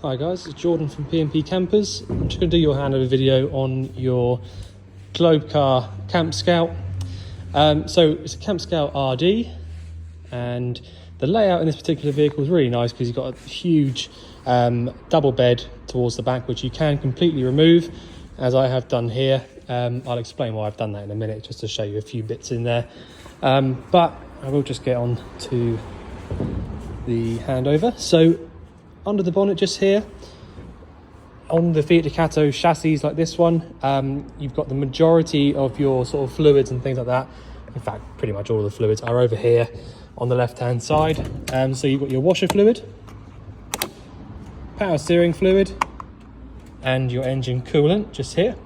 Hi guys, it's Jordan from P&P Campers. I'm just going to do your handover video on your Globevan Campscout. So it's a Campscout RD, and the layout in this particular vehicle is really nice because you've got a huge double bed towards the back, which you can completely remove, as I have done here. I'll explain why I've done that in a minute, just to show you a few bits in there. But I will just get on to the handover. So under the bonnet just here, on the Fiat Ducato chassis like this one, you've got the majority of your sort of fluids and things like that. In fact, pretty much all of the fluids are over here on the left hand side. So you've got your washer fluid, power steering fluid, and your engine coolant just here.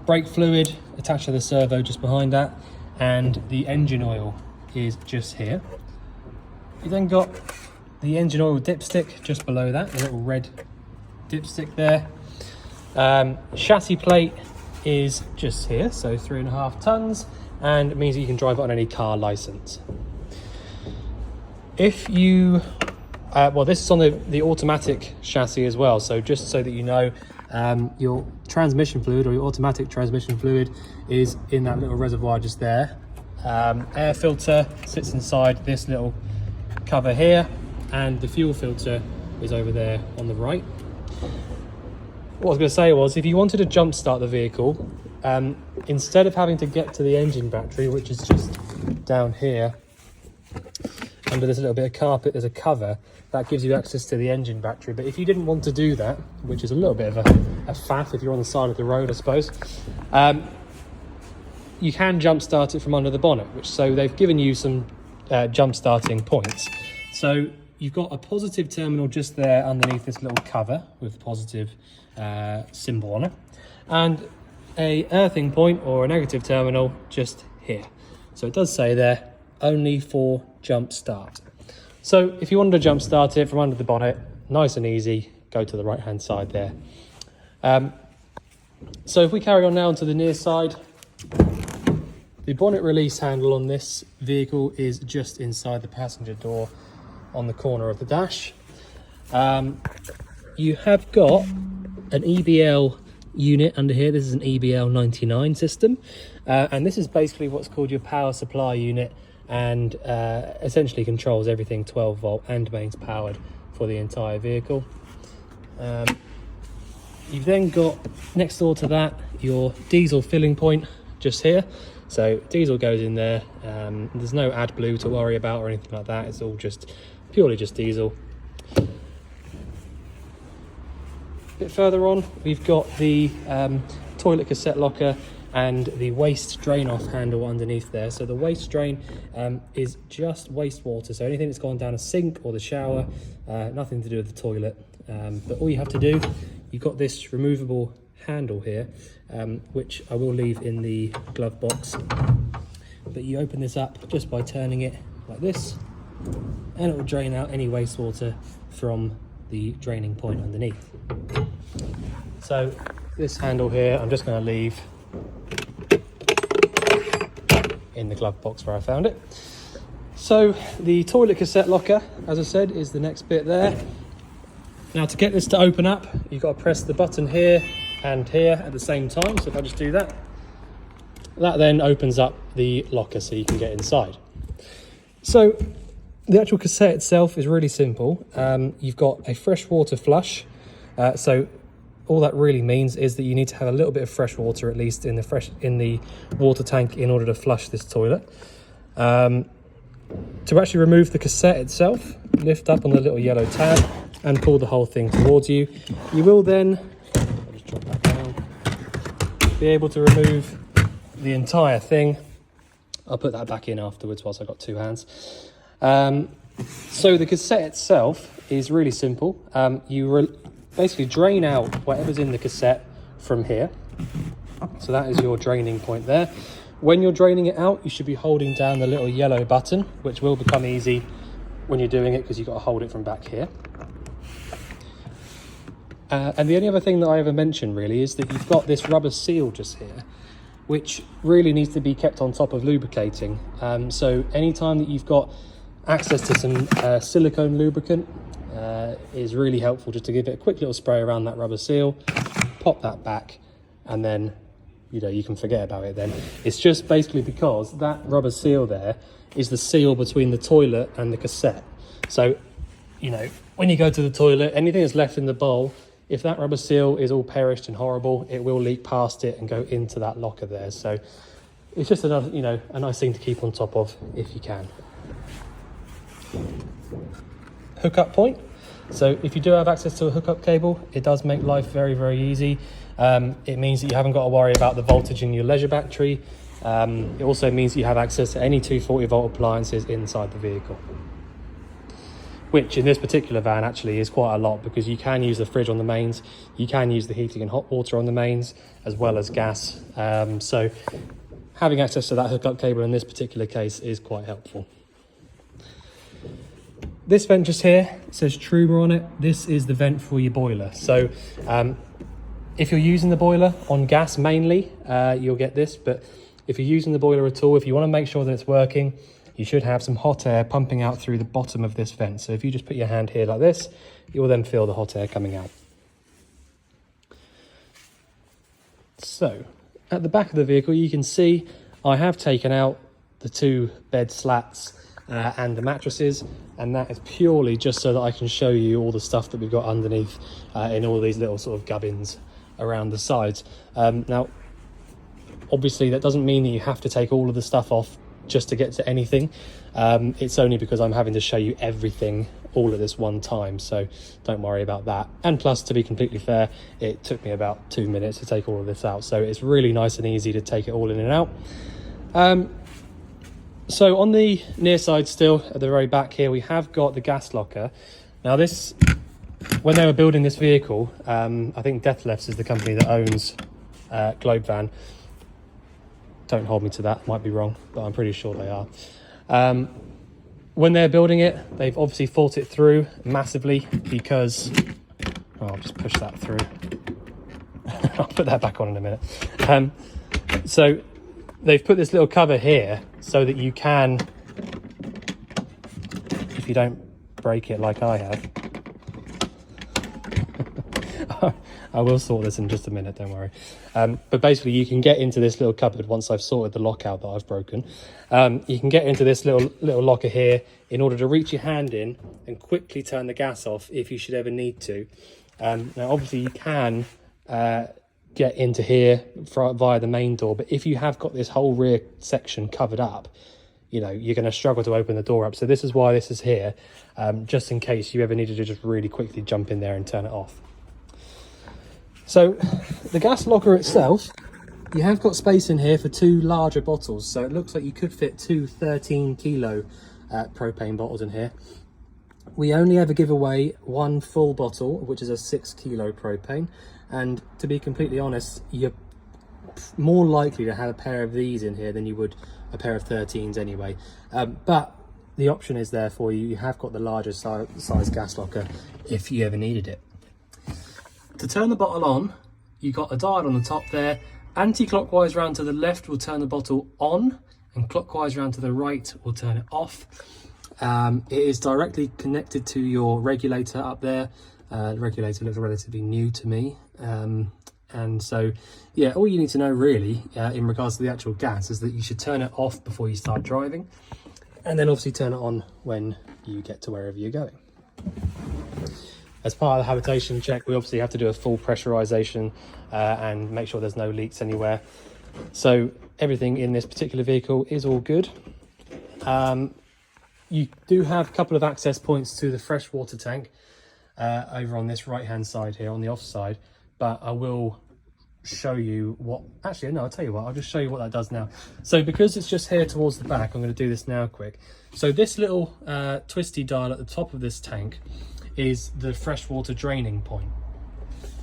Brake fluid attached to the servo just behind that, and the engine oil is just here. You then got the engine oil dipstick just below that, the little red dipstick there. Chassis plate is just here, so 3.5 tons, and it means that you can drive it on any car license. If you well, this is on the automatic chassis as well, so just so that you know, your transmission fluid, or your automatic transmission fluid, is in that little reservoir just there. Air filter sits inside this little cover here, and the fuel filter is over there on the right. What I was going to say was, if you wanted to jump start the vehicle, instead of having to get to the engine battery, which is just down here under this little bit of carpet, there's a cover that gives you access to the engine battery. But if you didn't want to do that, which is a little bit of a faff if you're on the side of the road, I suppose, you can jump start it from under the bonnet, so they've given you some jump starting points. So you've got a positive terminal just there underneath this little cover with the positive symbol on it, and a earthing point or a negative terminal just here. So it does say there, only for jump start. So if you wanted to jump start it from under the bonnet, nice and easy, go to the right hand side there. So if we carry on now to the near side, the bonnet release handle on this vehicle is just inside the passenger door on the corner of the dash. You have got an EBL unit under here. This is an EBL 99 system, and this is basically what's called your power supply unit, and essentially controls everything 12 volt and mains powered for the entire vehicle. You've then got next door to that your diesel filling point just here. So diesel goes in there. There's no AdBlue to worry about or anything like that. It's all just purely just diesel. A bit further on, we've got the toilet cassette locker and the waste drain off handle underneath there. So the waste drain is just wastewater, so anything that's gone down a sink or the shower, nothing to do with the toilet. But all you have to do, you've got this removable handle here, which I will leave in the glove box, but you open this up just by turning it like this, and it will drain out any wastewater from the draining point underneath. So this handle here, I'm just going to leave in the glove box where I found it. So the toilet cassette locker, as I said, is the next bit there. Now to get this to open up, you've got to press the button here and here at the same time. So if I just do that, that then opens up the locker so you can get inside. So the actual cassette itself is really simple. You've got a fresh water flush. So all that really means is that you need to have a little bit of fresh water, at least in the water tank, in order to flush this toilet. To actually remove the cassette itself, lift up on the little yellow tab and pull the whole thing towards you. You will then, I'll just drop that down, be able to remove the entire thing. I'll put that back in afterwards whilst I've got two hands. So the cassette itself is really simple. You basically drain out whatever's in the cassette from here. So that is your draining point there. When you're draining it out, you should be holding down the little yellow button, which will become easy when you're doing it because you've got to hold it from back here. And the only other thing that I ever mention really is that you've got this rubber seal just here, which really needs to be kept on top of lubricating. So anytime that you've got access to some silicone lubricant, is really helpful, just to give it a quick little spray around that rubber seal, pop that back, and then you can forget about it then. It's just basically because that rubber seal there is the seal between the toilet and the cassette. So when you go to the toilet, anything that's left in the bowl, if that rubber seal is all perished and horrible, it will leak past it and go into that locker there. So it's just another, a nice thing to keep on top of if you can. Hookup point. So if you do have access to a hookup cable, it does make life very, very easy. It means that you haven't got to worry about the voltage in your leisure battery. It also means that you have access to any 240 volt appliances inside the vehicle, which in this particular van actually is quite a lot, because you can use the fridge on the mains, you can use the heating and hot water on the mains, as well as gas. So having access to that hookup cable in this particular case is quite helpful. This vent just here says Trumer on it. This is the vent for your boiler. So if you're using the boiler on gas mainly, you'll get this, but if you're using the boiler at all, if you want to make sure that it's working, you should have some hot air pumping out through the bottom of this vent. So if you just put your hand here like this, you will then feel the hot air coming out. So at the back of the vehicle, you can see I have taken out the 2 bed slats and the mattresses, and that is purely just so that I can show you all the stuff that we've got underneath in all these little sort of gubbins around the sides. Now, obviously that doesn't mean that you have to take all of the stuff off just to get to anything. It's only because I'm having to show you everything all at this one time, so don't worry about that. And plus, to be completely fair, it took me about 2 minutes to take all of this out, so it's really nice and easy to take it all in and out. So on the near side still, at the very back here, we have got the gas locker. Now this, when they were building this vehicle, I think Deathlefts is the company that owns Globevan. Don't hold me to that, might be wrong, but I'm pretty sure they are. When they're building it, they've obviously thought it through massively, because I'll just push that through. I'll put that back on in a minute. So they've put this little cover here so that you can, if you don't break it like I have, I will sort this in just a minute, don't worry. But basically you can get into this little cupboard once I've sorted the lock out that I've broken. You can get into this little locker here in order to reach your hand in and quickly turn the gas off if you should ever need to. Now obviously you can get into here via the main door, but if you have got this whole rear section covered up, you're going to struggle to open the door up. So this is why this is here, just in case you ever needed to just really quickly jump in there and turn it off. So the gas locker itself, you have got space in here for 2 larger bottles, so it looks like you could fit 2 13 kilo propane bottles in here. We only ever give away 1 full bottle, which is a 6 kilo propane, and to be completely honest, you're more likely to have a pair of these in here than you would a pair of 13s anyway. But the option is there for you. You have got the larger size gas locker if you ever needed it. To turn the bottle on, you've got a dial on the top there. Anti-clockwise round to the left will turn the bottle on, and clockwise round to the right will turn it off. It is directly connected to your regulator up there. The regulator looks relatively new to me. And so, yeah, all you need to know really in regards to the actual gas is that you should turn it off before you start driving, and then obviously turn it on when you get to wherever you're going. As part of the habitation check, we obviously have to do a full pressurization and make sure there's no leaks anywhere. So everything in this particular vehicle is all good. You do have a couple of access points to the freshwater tank over on this right hand side here on the off side, but I will show you what, actually no, I'll tell you what, I'll just show you what that does now. So because it's just here towards the back, I'm going to do this now quick. So this little twisty dial at the top of this tank is the freshwater draining point.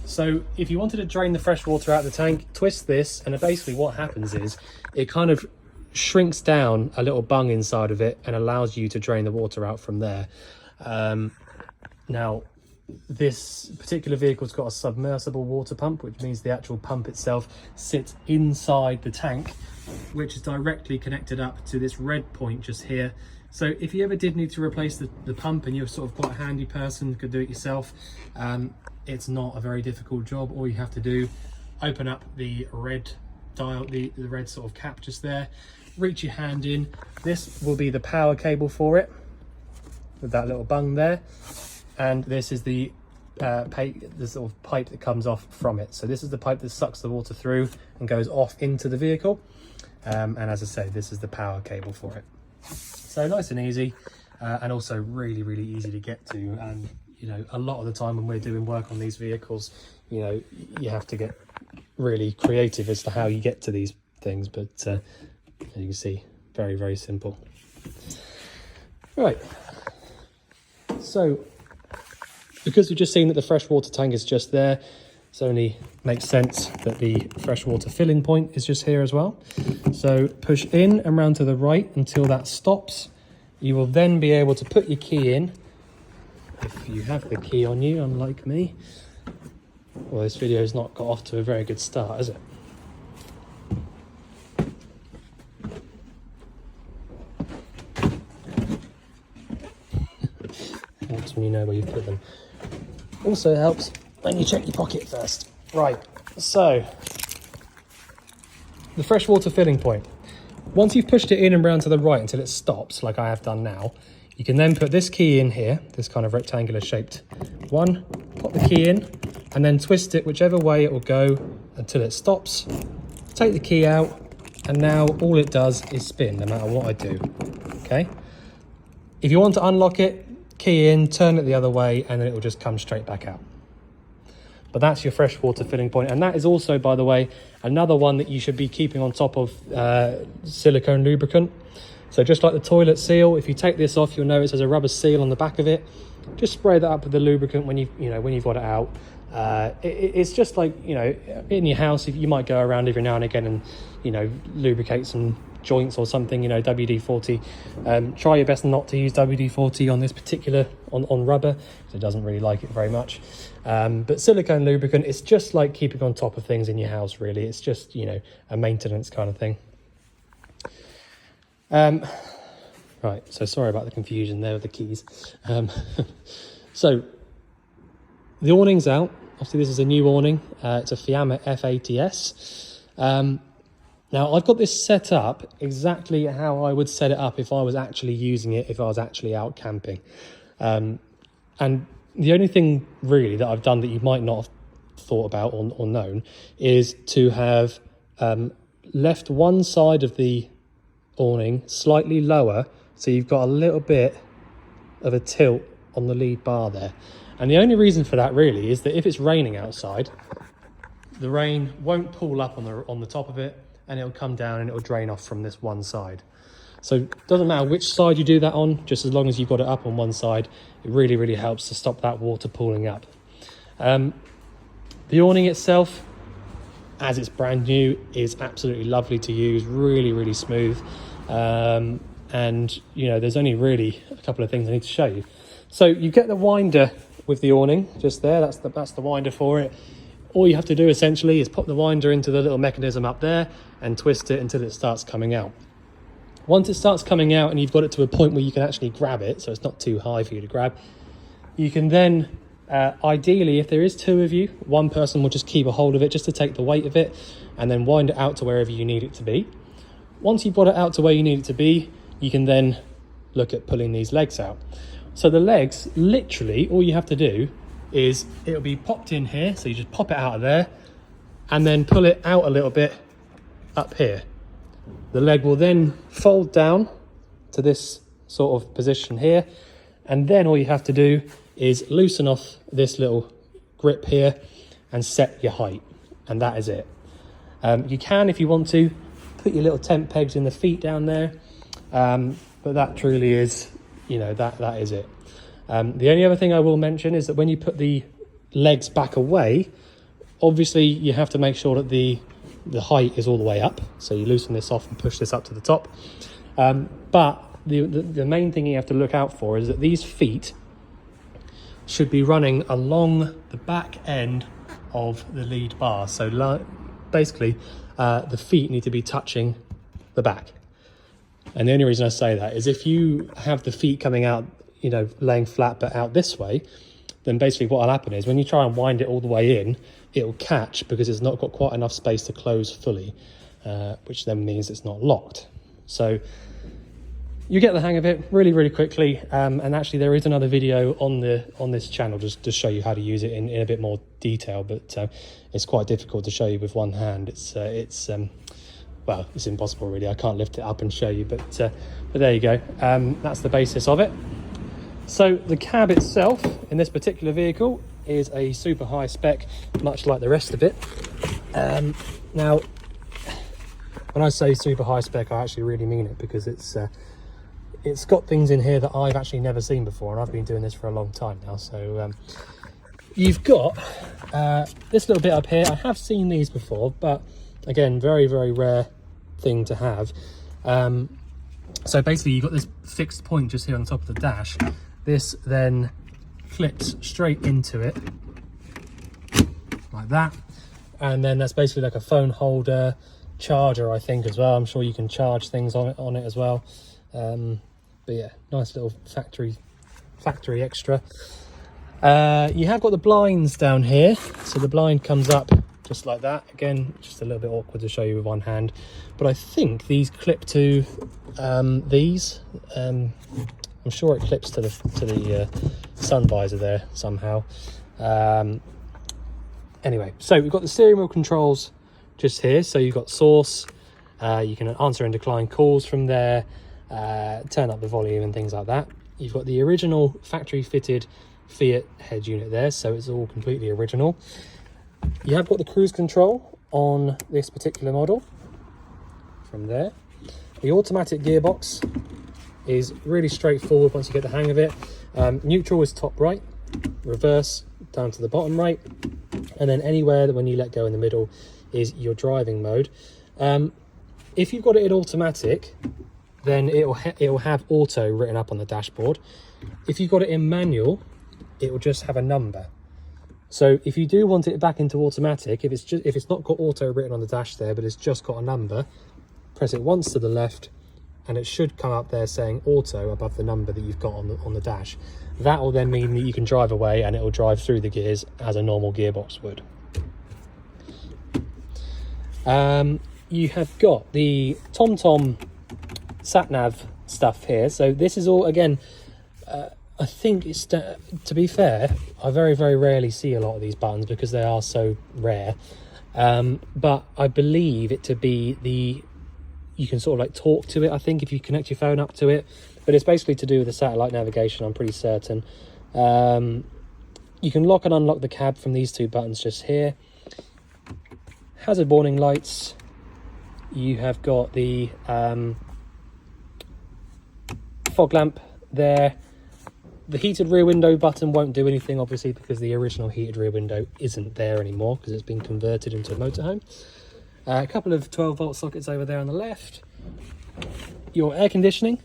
So if you wanted to drain the fresh water out of the tank, twist this, and basically what happens is it kind of shrinks down a little bung inside of it and allows you to drain the water out from there. Now this particular vehicle's got a submersible water pump, which means the actual pump itself sits inside the tank, which is directly connected up to this red point just here, So if you ever did need to replace the pump and you're sort of quite a handy person who could do it yourself, it's not a very difficult job. All you have to do, open up the red dial, the red sort of cap just there, reach your hand in. This will be the power cable for it, with that little bung there, and this is the sort of pipe that comes off from it. So this is the pipe that sucks the water through and goes off into the vehicle, and as I say, this is the power cable for it. So nice and easy, and also really, really easy to get to. And you know, a lot of the time when we're doing work on these vehicles, you know, you have to get really creative as to how you get to these things, but as you can see, very, very simple. Right, so because we've just seen that the freshwater tank is just there, it only makes sense that the freshwater filling point is just here as well. So push in and round to the right until that stops. You will then be able to put your key in, if you have the key on you, unlike me. Well, this video's not got off to a very good start, has it? Helps when you know where you've put them. Also helps when you check your pocket first. Right, so the freshwater filling point. Once you've pushed it in and round to the right until it stops, like I have done now, you can then put this key in here, this kind of rectangular shaped one, pop the key in, and then twist it whichever way it will go until it stops. Take the key out, and now all it does is spin, no matter what I do, okay? If you want to unlock it, key in, turn it the other way, and then it will just come straight back out. But that's your freshwater filling point, and that is also, by the way, another one that you should be keeping on top of silicone lubricant. So just like the toilet seal, if you take this off, you'll notice there's a rubber seal on the back of it. Just spray that up with the lubricant when you've got it out. It's just like, you know, in your house, if you might go around every now and again and, you know, lubricate some joints or something, you know, WD-40. Try your best not to use WD-40 on this particular, on rubber, because it doesn't really like it very much. But silicone lubricant, it's just like keeping on top of things in your house, really. It's just, you know, a maintenance kind of thing. Right, so sorry about the confusion there with the keys. So the awning's out. Obviously this is a new awning. It's a Fiamma F80S. Now I've got this set up exactly how I would set it up if I was actually using it, if I was actually out camping. And the only thing really that I've done that you might not have thought about or known is to have left one side of the awning slightly lower, so you've got a little bit of a tilt on the lead bar there. And the only reason for that really is that if it's raining outside, the rain won't pool up on the top of it, and it'll come down and it'll drain off from this one side. So it doesn't matter which side you do that on, just as long as you've got it up on one side, it really, really helps to stop that water pooling up. The awning itself, as it's brand new, is absolutely lovely to use, really, really smooth. And, you know, there's only really a couple of things I need to show you. So you get the winder with the awning just there, that's the winder for it. All you have to do essentially is pop the winder into the little mechanism up there and twist it until it starts coming out. Once it starts coming out and you've got it to a point where you can actually grab it, so it's not too high for you to grab, you can then, ideally, if there is two of you, one person will just keep a hold of it just to take the weight of it and then wind it out to wherever you need it to be. Once you've got it out to where you need it to be, you can then look at pulling these legs out. So the legs, literally, all you have to do is it'll be popped in here, so you just pop it out of there and then pull it out a little bit up here. The leg will then fold down to this sort of position here, and then all you have to do is loosen off this little grip here and set your height, and that is it. You can, if you want to, put your little tent pegs in the feet down there, but that truly is, you know, that is it. The only other thing I will mention is that when you put the legs back away, obviously you have to make sure that the height is all the way up. So you loosen this off and push this up to the top. But the main thing you have to look out for is that these feet should be running along the back end of the lead bar. So basically the feet need to be touching the back. And the only reason I say that is if you have the feet coming out, you know, laying flat but out this way, then basically what will happen is when you try and wind it all the way in, it'll catch because it's not got quite enough space to close fully, which then means it's not locked. So you get the hang of it really, really quickly. And actually there is another video on this channel just to show you how to use it in a bit more detail, but it's quite difficult to show you with one hand. Well, it's impossible really. I can't lift it up and show you, but there you go. That's the basis of it. So the cab itself in this particular vehicle is a super high spec, much like the rest of it. Now, when I say super high spec, I actually really mean it, because it's got things in here that I've actually never seen before, and I've been doing this for a long time now. So you've got this little bit up here. I have seen these before, but again, very, very rare thing to have. So basically you've got this fixed point just here on top of the dash. This then clips straight into it like that, and then that's basically like a phone holder, charger I think as well. I'm sure you can charge things on it as well. But yeah, nice little factory extra. You have got the blinds down here, so the blind comes up just like that. Again, just a little bit awkward to show you with one hand, but I think these clip to these. I'm sure it clips to the sun visor there somehow. Anyway, so we've got the steering wheel controls just here. So you've got source, you can answer and decline calls from there, turn up the volume and things like that. You've got the original factory fitted Fiat head unit there, so it's all completely original. You have got the cruise control on this particular model from there. The automatic gearbox is really straightforward once you get the hang of it. Neutral is top right, reverse down to the bottom right, and then anywhere that when you let go in the middle is your driving mode. If you've got it in automatic, then it'll have auto written up on the dashboard. If you've got it in manual, it will just have a number. So if you do want it back into automatic, if it's not got auto written on the dash there, but it's just got a number, press it once to the left, and it should come up there saying auto above the number that you've got on the dash. That will then mean that you can drive away and it will drive through the gears as a normal gearbox would. You have got the TomTom sat-nav stuff here. So this is all, again, I think it's, to be fair, I very, very rarely see a lot of these buttons because they are so rare. But I believe it to be you can sort of like talk to it, I think, if you connect your phone up to it. But it's basically to do with the satellite navigation, I'm pretty certain. You can lock and unlock the cab from these two buttons just here. Hazard warning lights. You have got the fog lamp there. The heated rear window button won't do anything, obviously, because the original heated rear window isn't there anymore because it's been converted into a motorhome. A couple of 12-volt sockets over there on the left. Your air conditioning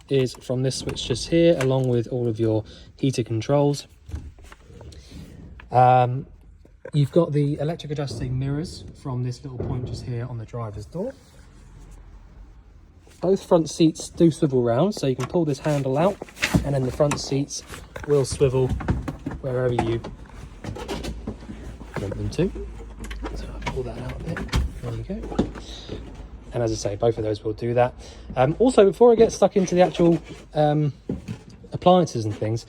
is from this switch just here, along with all of your heater controls. You've got the electric adjusting mirrors from this little point just here on the driver's door. Both front seats do swivel round, so you can pull this handle out, and then the front seats will swivel wherever you want them to. So I'll pull that out a bit. There we go. And as I say, both of those will do that. Also, before I get stuck into the actual appliances and things,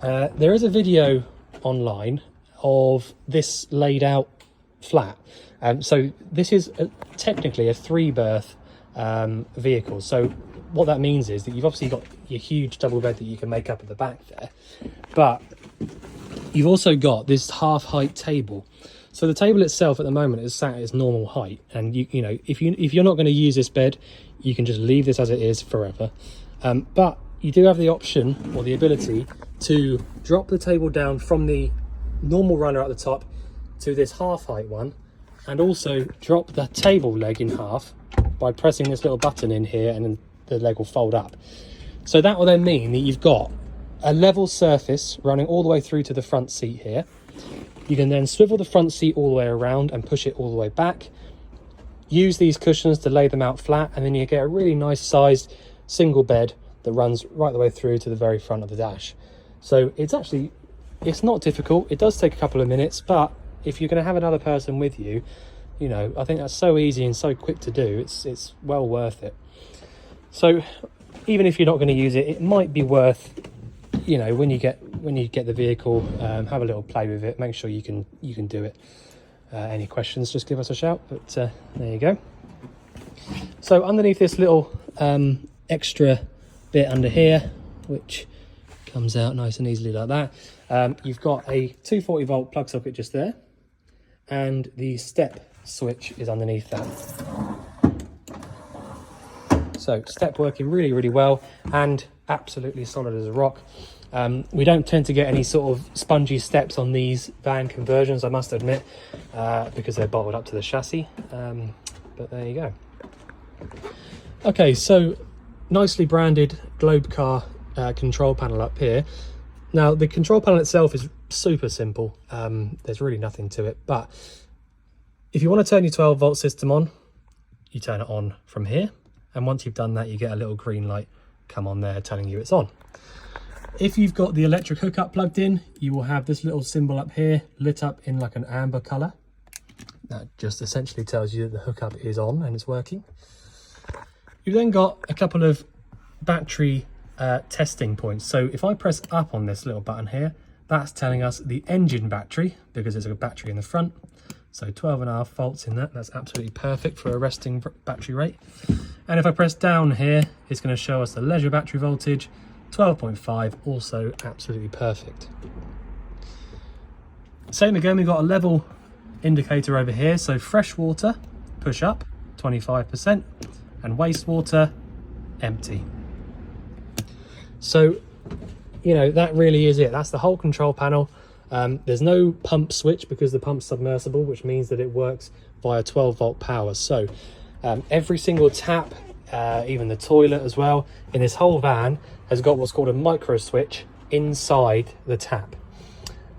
there is a video online of this laid out flat. So this is technically a 3-berth vehicle. So what that means is that you've obviously got your huge double bed that you can make up at the back there, but you've also got this half height table. So the table itself at the moment is sat at its normal height, and you know, if you're not going to use this bed, you can just leave this as it is forever. But you do have the option or the ability to drop the table down from the normal runner at the top to this half height one, and also drop the table leg in half by pressing this little button in here, and then the leg will fold up. So that will then mean that you've got a level surface running all the way through to the front seat here. You can then swivel the front seat all the way around and push it all the way back. Use these cushions to lay them out flat, and then you get a really nice sized single bed that runs right the way through to the very front of the dash. So it's not difficult. It does take a couple of minutes, but if you're going to have another person with you, you know, I think that's so easy and so quick to do. It's well worth it. So even if you're not going to use it, it might be worth, you know, when you get the vehicle, have a little play with it. Make sure you can do it. Any questions, just give us a shout. But there you go. So underneath this little extra bit under here, which comes out nice and easily like that, you've got a 240 volt plug socket just there, and the step switch is underneath that. So step working really well and absolutely solid as a rock. We don't tend to get any sort of spongy steps on these van conversions, I must admit, because they're bolted up to the chassis, but there you go. Okay, so nicely branded Globecar control panel up here. Now the control panel itself is super simple. There's really nothing to it, but if you want to turn your 12 volt system on, you turn it on from here, and once you've done that, you get a little green light come on there telling you it's on. If you've got the electric hookup plugged in, you will have this little symbol up here lit up in like an amber color. That just essentially tells you that the hookup is on and it's working. You've then got a couple of battery testing points. So if I press up on this little button here, that's telling us the engine battery, because there's a battery in the front. So 12.5 volts in that. That's absolutely perfect for a resting battery rate. And if I press down here, it's going to show us the leisure battery voltage, 12.5, also absolutely perfect. Same again, we've got a level indicator over here. So fresh water, push up, 25%, and wastewater, empty. So, you know, that really is it. That's the whole control panel. There's no pump switch because the pump's submersible, which means that it works via 12 volt power. So every single tap, even the toilet as well, in this whole van has got what's called a micro switch inside the tap.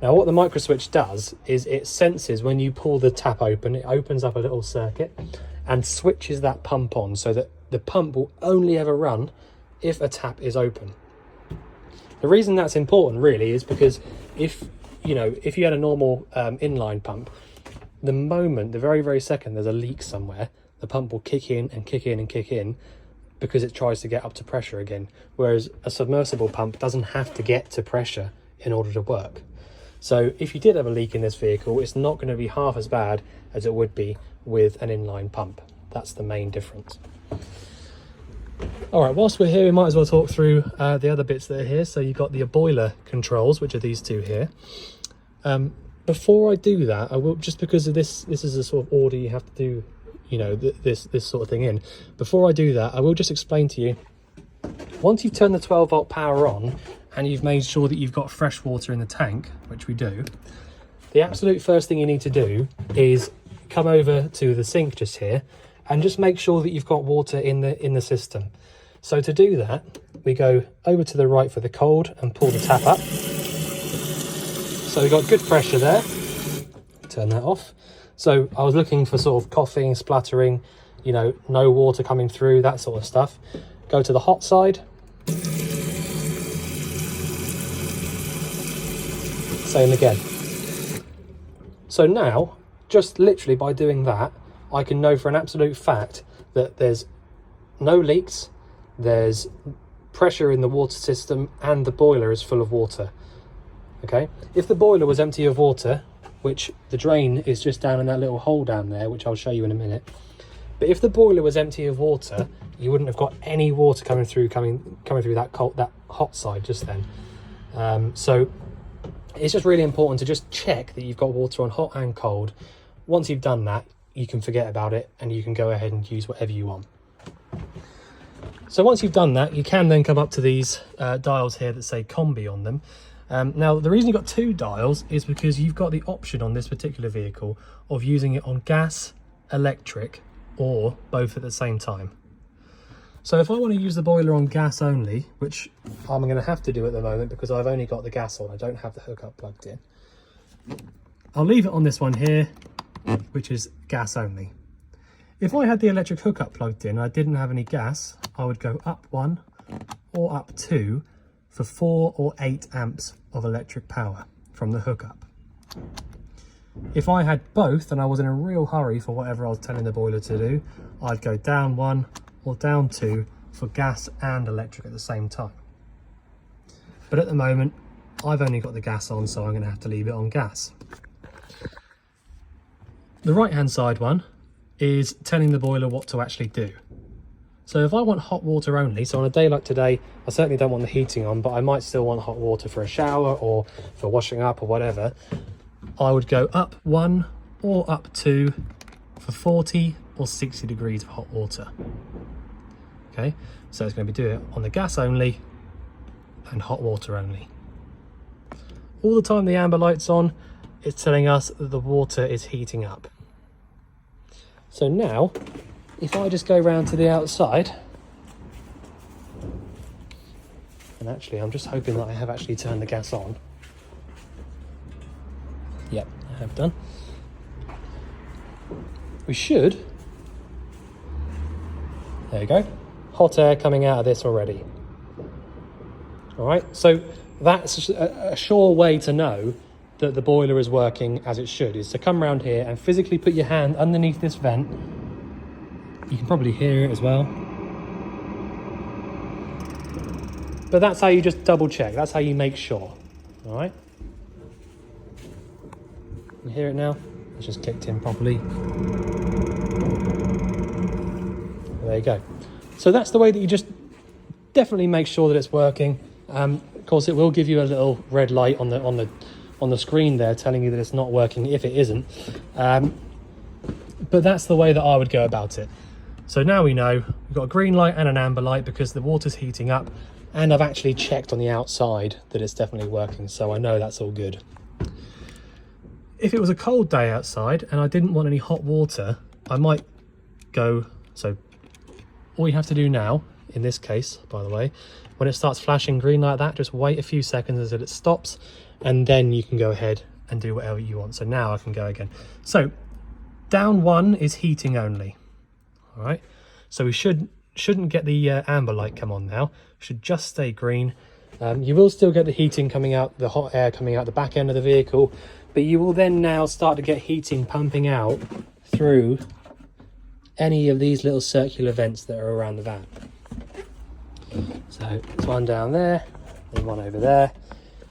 Now what the micro switch does is it senses when you pull the tap open, it opens up a little circuit and switches that pump on, so that the pump will only ever run if a tap is open. The reason that's important really is because if you had a normal inline pump, the very second there's a leak somewhere, the pump will kick in and kick in and kick in because it tries to get up to pressure again. Whereas a submersible pump doesn't have to get to pressure in order to work. So if you did have a leak in this vehicle, it's not going to be half as bad as it would be with an inline pump. That's the main difference. All right, whilst we're here, we might as well talk through the other bits that are here. So you've got the boiler controls, which are these two here. Before I do that, I will, just because of this is a sort of order you have to do, you know, this sort of thing in. Before I do that, I will just explain to you, once you've turned the 12 volt power on and you've made sure that you've got fresh water in the tank, which we do, the absolute first thing you need to do is come over to the sink just here and just make sure that you've got water in the system. So to do that, we go over to the right for the cold and pull the tap up. So we've got good pressure there. Turn that off. So I was looking for sort of coughing, spluttering, you know, no water coming through, that sort of stuff. Go to the hot side. Same again. So now, just literally by doing that, I can know for an absolute fact that there's no leaks, there's pressure in the water system, and the boiler is full of water. Okay, if the boiler was empty of water, which the drain is just down in that little hole down there, which I'll show you in a minute, but if the boiler was empty of water, you wouldn't have got any water coming through that hot side just then. So it's just really important to just check that you've got water on hot and cold. Once you've done that, you can forget about it and you can go ahead and use whatever you want. So once you've done that, you can then come up to these dials here that say combi on them. Now, the reason you've got two dials is because you've got the option on this particular vehicle of using it on gas, electric, or both at the same time. So if I want to use the boiler on gas only, which I'm going to have to do at the moment because I've only got the gas on, I don't have the hookup plugged in, I'll leave it on this one here, which is gas only. If I had the electric hookup plugged in and I didn't have any gas, I would go up 1 or up 2 for 4 or 8 amps of electric power from the hookup. If I had both and I was in a real hurry for whatever I was telling the boiler to do, I'd go down 1 or down 2 for gas and electric at the same time. But at the moment, I've only got the gas on, so I'm going to have to leave it on gas. The right hand side one is telling the boiler what to actually do. So if I want hot water only, so on a day like today, I certainly don't want the heating on, but I might still want hot water for a shower or for washing up or whatever, I would go up 1 or up 2 for 40 or 60 degrees of hot water. Okay, so it's going to be doing it on the gas only and hot water only. All the time the amber light's on, it's telling us that the water is heating up. So now, if I just go round to the outside, and actually I'm just hoping that I have actually turned the gas on. Yep, I have done. We should, there you go, hot air coming out of this already. All right, so that's a sure way to know that the boiler is working as it should, is to come around here and physically put your hand underneath this vent. You can probably hear it as well. But that's how you just double check, that's how you make sure, all right? You hear it now? It's just kicked in properly. There you go. So that's the way that you just definitely make sure that it's working. Of course, it will give you a little red light on the screen there telling you that it's not working if it isn't. But that's the way that I would go about it. So now we know we've got a green light and an amber light because the water's heating up, and I've actually checked on the outside that it's definitely working, so I know that's all good. If it was a cold day outside and I didn't want any hot water, I might go, so all you have to do now, in this case, by the way, when it starts flashing green like that, just wait a few seconds until it stops, and then you can go ahead and do whatever you want. So now I can go again. So down 1 is heating only. All right, so we shouldn't get the amber light come on now. Should just stay green. You will still get the heating coming out, the hot air coming out the back end of the vehicle, but you will then now start to get heating pumping out through any of these little circular vents that are around the van. So there's one down there and one over there.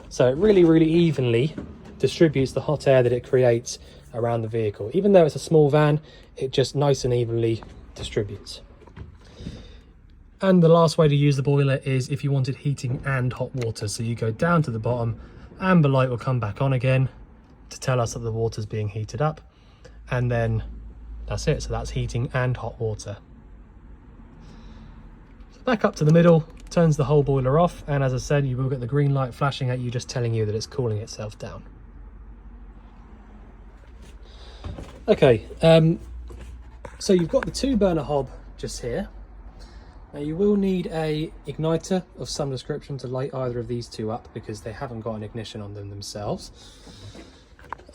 So it really, really evenly distributes the hot air that it creates around the vehicle. Even though it's a small van, it just nice and evenly distributes. And the last way to use the boiler is if you wanted heating and hot water. So you go down to the bottom, amber light will come back on again to tell us that the water's being heated up. And then that's it. So that's heating and hot water. So back up to the middle, turns the whole boiler off. And as I said, you will get the green light flashing at you, just telling you that it's cooling itself down. Okay, so you've got the 2-burner hob just here. Now you will need a igniter of some description to light either of these two up because they haven't got an ignition on them themselves.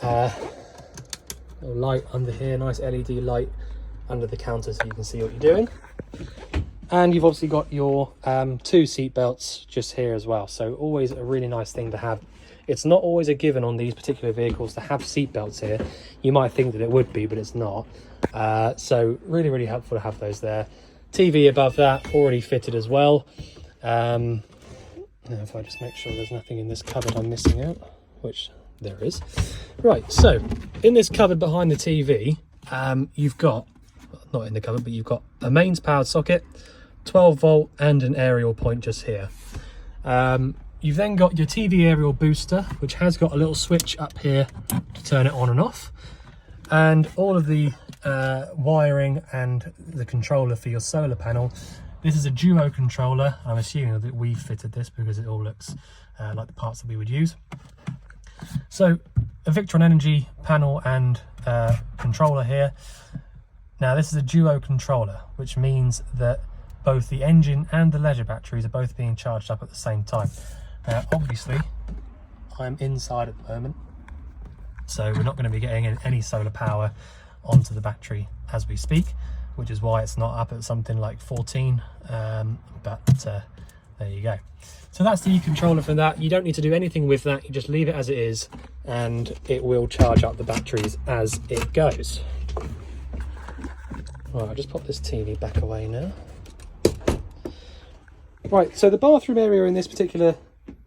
A light under here, nice LED light under the counter so you can see what you're doing. And you've obviously got your 2 seat belts just here as well. So always a really nice thing to have. It's not always a given on these particular vehicles to have seat belts here. You might think that it would be, but it's not. So really, really helpful to have those there. TV above that already fitted as well. Now if I just make sure there's nothing in this cupboard I'm missing out, which there is. Right, so in this cupboard behind the TV, you've got, not in the cupboard, but you've got a mains powered socket, 12 volt and an aerial point just here. You've then got your TV aerial booster, which has got a little switch up here to turn it on and off, and all of the wiring and the controller for your solar panel. This is a duo controller. I'm assuming that we've fitted this because it all looks like the parts that we would use. So a Victron Energy panel and controller here. Now this is a duo controller, which means that both the engine and the leisure batteries are both being charged up at the same time. Obviously I'm inside at the moment, so we're not going to be getting any solar power onto the battery as we speak, which is why it's not up at something like 14, but there you go. So that's the controller for that. You don't need to do anything with that, you just leave it as it is and it will charge up the batteries as it goes. Right, I'll just pop this TV back away now. Right, so the bathroom area in this particular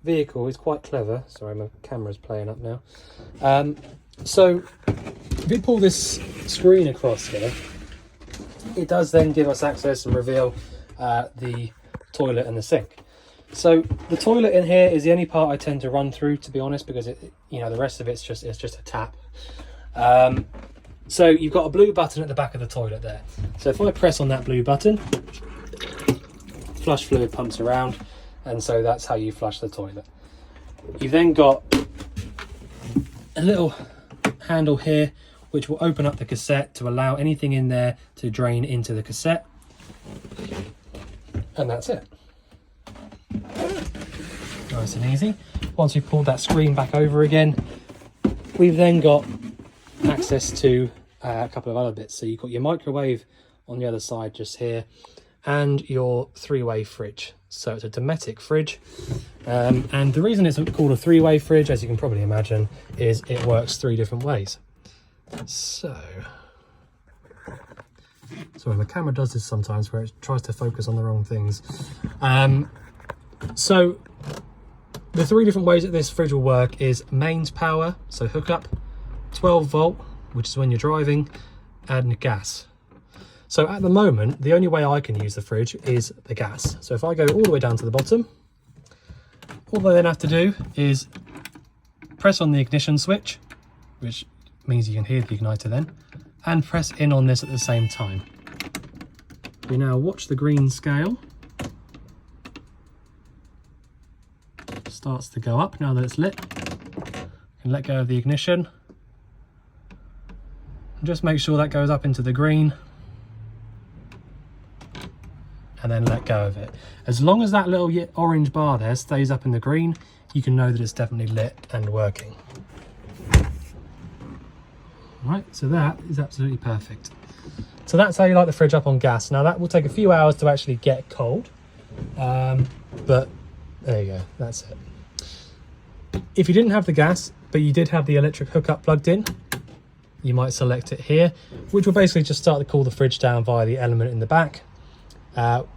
vehicle is quite clever. Sorry, my camera's playing up now. So if we pull this screen across here, it does then give us access and reveal the toilet and the sink. So the toilet in here is the only part I tend to run through, to be honest, because the rest of it's just a tap. So you've got a blue button at the back of the toilet there. So if I press on that blue button, flush fluid pumps around, and so that's how you flush the toilet. You've then got a little handle here which will open up the cassette to allow anything in there to drain into the cassette, and that's it. Nice and easy. Once we've pulled that screen back over again, we've then got access to a couple of other bits. So you've got your microwave on the other side just here, and your 3-way fridge. So it's a Dometic fridge, and the reason it's called a 3-way fridge, as you can probably imagine, is it works 3 different ways. So sorry, the camera does this sometimes where it tries to focus on the wrong things. So the 3 different ways that this fridge will work is mains power, so hook up, 12 volt, which is when you're driving, and gas. So at the moment, the only way I can use the fridge is the gas. So if I go all the way down to the bottom, all I then have to do is press on the ignition switch, which means you can hear the igniter then, and press in on this at the same time. We now watch the green scale. Starts to go up now that it's lit. You can let go of the ignition. And just make sure that goes up into the green, and then let go of it. As long as that little orange bar there stays up in the green, you can know that it's definitely lit and working. Right, so that is absolutely perfect. So that's how you light the fridge up on gas. Now that will take a few hours to actually get cold, but there you go, that's it. If you didn't have the gas, but you did have the electric hookup plugged in, you might select it here, which will basically just start to cool the fridge down via the element in the back.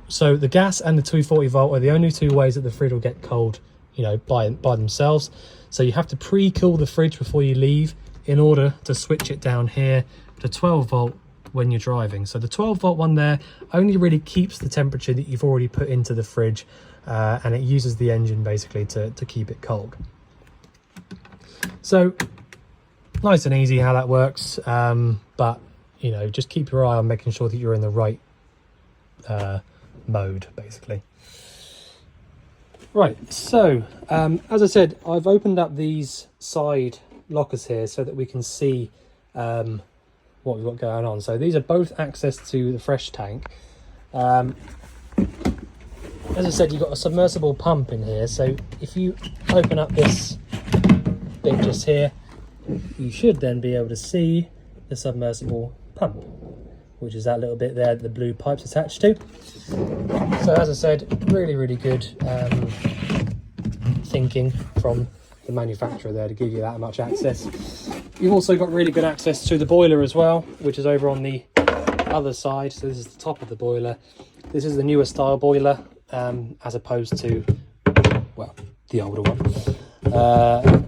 So the gas and the 240 volt are the only 2 ways that the fridge will get cold, by themselves. So you have to pre-cool the fridge before you leave in order to switch it down here to 12 volt when you're driving. So the 12 volt one there only really keeps the temperature that you've already put into the fridge, and it uses the engine basically to keep it cold. So nice and easy how that works, but just keep your eye on making sure that you're in the right mode basically. Right, so as I said, I've opened up these side lockers here so that we can see what we've got going on. So these are both access to the fresh tank. As I said, you've got a submersible pump in here, so if you open up this bit just here, you should then be able to see the submersible pump, which is that little bit there that the blue pipe's attached to. So as I said, really good thinking from the manufacturer there to give you that much access. You've also got really good access to the boiler as well, which is over on the other side. So this is the top of the boiler. This is the newer style boiler, as opposed to, well, the older one. I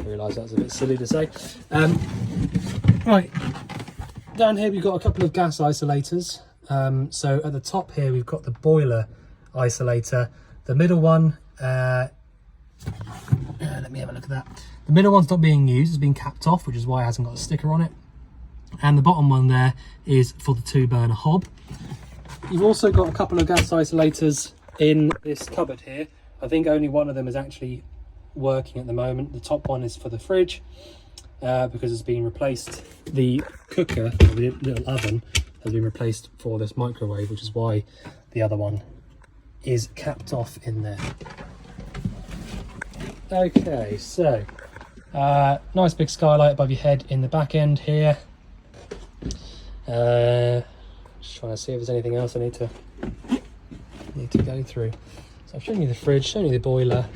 realise that's a bit silly to say. Right, down here we've got a couple of gas isolators. So at the top here we've got the boiler isolator. The middle one, let me have a look at that. The middle one's not being used, it's been capped off, which is why it hasn't got a sticker on it. And the bottom one there is for the 2-burner hob. You've also got a couple of gas isolators in this cupboard here. I think only one of them is actually working at the moment. The top one is for the fridge, because it's been replaced. The cooker, the little oven, has been replaced for this microwave, which is why the other one is capped off in there. Okay, so nice big skylight above your head in the back end here. Just trying to see if there's anything else I need to go through. So I've shown you the fridge, shown you the boiler,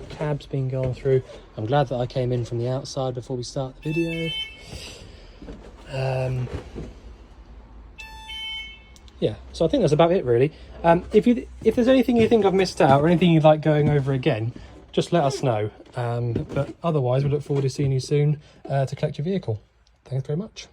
cab's been gone through. I'm glad that I came in from the outside before we start the video. Yeah, so I think that's about it really. If there's anything you think I've missed out or anything you'd like going over again, just let us know. But otherwise, we look forward to seeing you soon to collect your vehicle. Thanks very much.